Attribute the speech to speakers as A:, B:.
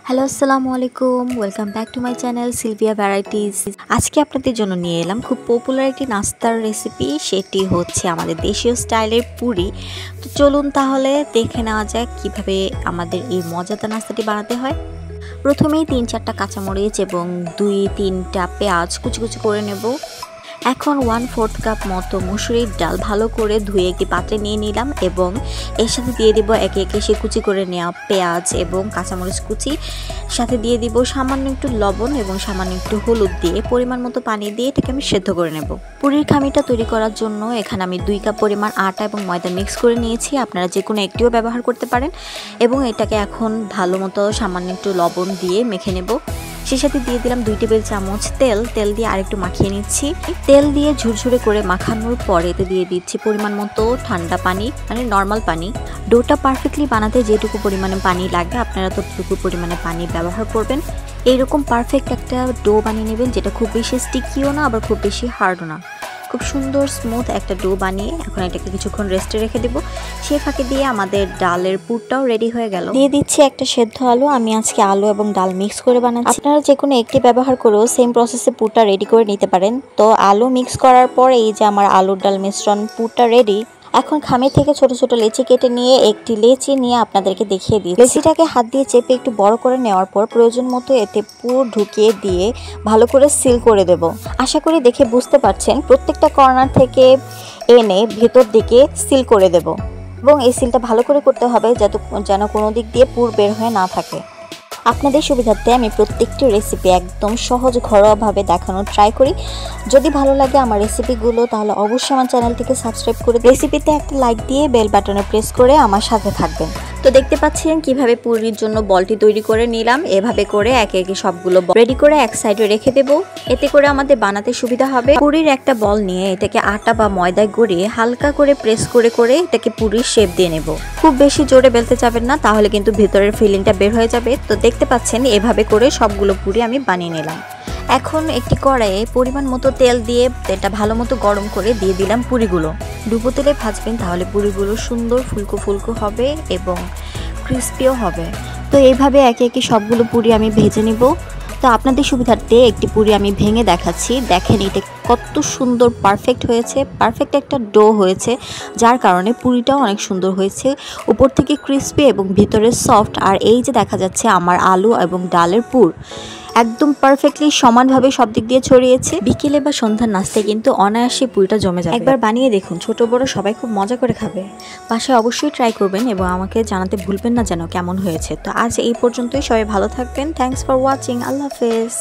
A: Hello আসসালামু আলাইকুম, welcome back to my channel Sylvia varieties. আজকে আপনাদের জন্য নিয়ে এলাম খুব পপুলার একটি নাস্তার রেসিপি, সেটি হচ্ছে আমাদের দেশীয় স্টাইলের পুরি। তো চলুন তাহলে দেখে নেওয়া যাক কীভাবে আমাদের এই মজাদার নাস্তাটি বানাতে হয়। প্রথমেই 3-4টা কাঁচামরিচ এবং 2-3টা পেঁয়াজ কুচি কুচি করে নেব। এখন 1/4 কাপ মতো মুসুরির ডাল ভালো করে ধুয়ে একটি পাত্রে নিয়ে নিলাম এবং এর সাথে দিয়ে দিব একে একে সে কুচি করে নেওয়া পেঁয়াজ এবং কাঁচামরিচ কুচি। সাথে দিয়ে দিব সামান্য একটু লবণ এবং সামান্য একটু হলুদ দিয়ে পরিমাণ মতো পানি দিয়ে এটাকে আমি সেদ্ধ করে নেব। পুরির খামিটা তৈরি করার জন্য এখানে আমি 2 কাপ পরিমাণ আটা এবং ময়দা মিক্স করে নিয়েছি, আপনারা যে কোনো একটিও ব্যবহার করতে পারেন। এবং এটাকে এখন ভালো মতো সামান্য একটু লবণ দিয়ে মেখে নেব। সেই সাথে দিয়ে দিলাম 2 টেবিল চামচ তেল দিয়ে আরেকটু মাখিয়ে নিচ্ছি। তেল দিয়ে ঝুরঝুরে করে মাখানোর পরে এতে দিয়ে দিচ্ছি পরিমাণ মতো ঠান্ডা পানি, মানে নর্মাল পানি। ডোটা পারফেক্টলি বানাতে যেটুকু পরিমাণে পানি লাগবে আপনারা ততটুকু পরিমাণে পানি ব্যবহার করবেন। এইরকম পারফেক্ট একটা ডো বানিয়ে নেবেন, যেটা খুব বেশি স্টিকিও না আবার খুব বেশি হার্ডও না, খুব সুন্দর স্মুথ একটা ডো বানিয়ে এখন এটাকে কিছুক্ষণ রেস্টে রেখে দেব। সেই ফাঁকে দিয়ে আমাদের ডালের পুরটাও রেডি হয়ে গেল। দিয়ে দিচ্ছি একটা সেদ্ধ আলু, আমি আজকে আলু এবং ডাল মিক্স করে বানাচ্ছি। আপনারা যে কোনো একটি ব্যবহার করেও সেম প্রসেসে পুরটা রেডি করে নিতে পারেন। তো আলু মিক্স করার পর এই যে আমার আলুর ডাল মিশ্রণ পুরটা রেডি। এখন খামি থেকে ছোট ছোট লেচি কেটে নিয়ে একটি লেচি নিয়ে আপনাদেরকে দেখিয়ে দিই। লেচিটাকে হাত দিয়ে চেপে একটু বড় করে নেওয়ার পর প্রয়োজন মতো এতে পুর ঢুকিয়ে দিয়ে ভালো করে সিল করে দেব। আশা করি দেখে বুঝতে পারছেন, প্রত্যেকটা কর্নার থেকে এনে ভেতর দিকে সিল করে দেব এবং এই সিলটা ভালো করে করতে হবে যেন কোনো দিক দিয়ে পুর বের হয়ে না থাকে। আপনাদের সুবিধার্থে আমি প্রত্যেকটি রেসিপি একদম সহজ ঘরোয়াভাবে দেখানোর ট্রাই করি। যদি ভালো লাগে আমার রেসিপিগুলো তাহলে অবশ্যই আমার চ্যানেলটিকে সাবস্ক্রাইব করে রেসিপিতে একটা লাইক দিয়ে বেল বাটনে প্রেস করে আমার সাথে থাকবেন। তো দেখতে পাচ্ছেন কিভাবে পুরির জন্য বলটি তৈরি করে নিলাম। এভাবে করে একে একে সবগুলো রেডি করে এক সাইডে রেখে দেব, এতে করে আমাদের বানাতে সুবিধা হবে। পুরির একটা বল নিয়ে এটাকে আটা বা ময়দায় গড়িয়ে হালকা করে প্রেস করে করে এটাকে পুরির শেপ দিয়ে নেব। খুব বেশি জোরে বেলতে যাবেন না, তাহলে কিন্তু ভেতরের ফিলিংটা বের হয়ে যাবে। তো দেখতে পাচ্ছেন এভাবে করে সবগুলো পুরি আমি বানিয়ে নিলাম। এখন একটি কড়াইয়ে পরিমাণ মতো তেল দিয়ে তেলটা ভালো মতো গরম করে দিয়ে দিলাম পুরিগুলো। ডুবো তেলে ভাজবেন, তাহলে পুরিগুলো সুন্দর ফুলকো ফুলকো হবে এবং ক্রিস্পিও হবে। তো এইভাবে একে একে সবগুলো পুরি আমি ভেজে নিব। তো আপনাদের সুবিধার্থে একটি পুরি আমি ভেঙে দেখাচ্ছি। দেখেন এটা কত সুন্দর পারফেক্ট হয়েছে, পারফেক্ট একটা ডো হয়েছে, যার কারণে পুরিটাও অনেক সুন্দর হয়েছে, উপর থেকে ক্রিস্পি এবং ভিতরে সফট। আর এই যে দেখা যাচ্ছে আমার আলু এবং ডালের পুর একদম পারফেক্টলি সমানভাবে সব দিক দিয়ে ছড়িয়েছে। বিকেলে বা সন্ধ্যার নাস্তায় কিন্তু অনায়াসে পুরিটা জমে যাবে। একবার বানিয়ে দেখুন, ছোট বড় সবাই খুব মজা করে খাবে। বাসায় অবশ্যই ট্রাই করবেন এবং আমাকে জানাতে ভুলবেন না যেন কেমন হয়েছে। তো আজ এই পর্যন্তই, সবাই ভালো থাকবেন। Thanks for watching. আল্লাহ হাফেজ।